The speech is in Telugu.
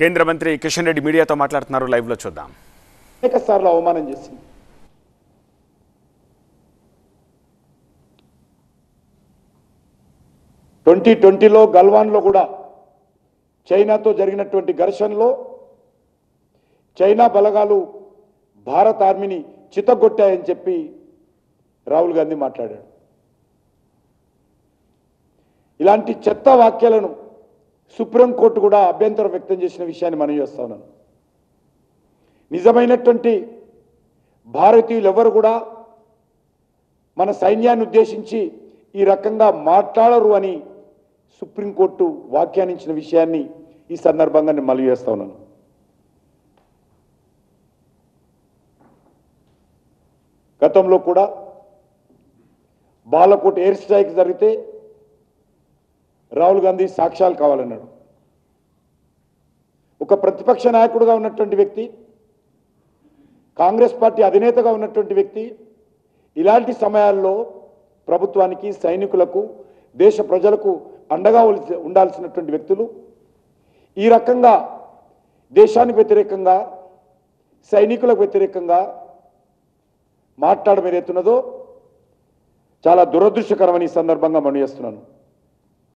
కేంద్ర మంత్రి కిషన్ రెడ్డి మీడియాతో మాట్లాడుతున్నారు. లైవ్ లో చూద్దాం. అనేక సార్లు అవమానం చేసింది. 2020లో గల్వాన్లో కూడా చైనాతో జరిగినటువంటి ఘర్షణలో చైనా బలగాలు భారత ఆర్మీని చితగొట్టాయని చెప్పి రాహుల్ గాంధీ మాట్లాడాడు. ఇలాంటి చెత్త వాక్యాలను సుప్రీంకోర్టు కూడా అభ్యంతరం వ్యక్తం చేసిన విషయాన్ని మనం చేస్తా ఉన్నాను. నిజమైనటువంటి భారతీయులు ఎవరు కూడా మన సైన్యాన్ని ఉద్దేశించి ఈ రకంగా మాట్లాడరు అని సుప్రీంకోర్టు వ్యాఖ్యానించిన విషయాన్ని ఈ సందర్భంగా నేను మళ్ళీ చేస్తా ఉన్నాను. గతంలో కూడా బాలకోట్ ఎయిర్ స్ట్రైక్ జరిగితే రాహుల్ గాంధీ సాక్ష్యాలు కావాలన్నాడు. ఒక ప్రతిపక్ష నాయకుడిగా ఉన్నటువంటి వ్యక్తి, కాంగ్రెస్ పార్టీ అధినేతగా ఉన్నటువంటి వ్యక్తి ఇలాంటి సమయాల్లో ప్రభుత్వానికి, సైనికులకు, దేశ ప్రజలకు అండగా ఉండాల్సినటువంటి వ్యక్తులు ఈ రకంగా దేశానికి వ్యతిరేకంగా, సైనికులకు వ్యతిరేకంగా మాట్లాడడం ఏదైతున్నదో చాలా దురదృష్టకరమని ఈ సందర్భంగా మనం చేస్తున్నాను.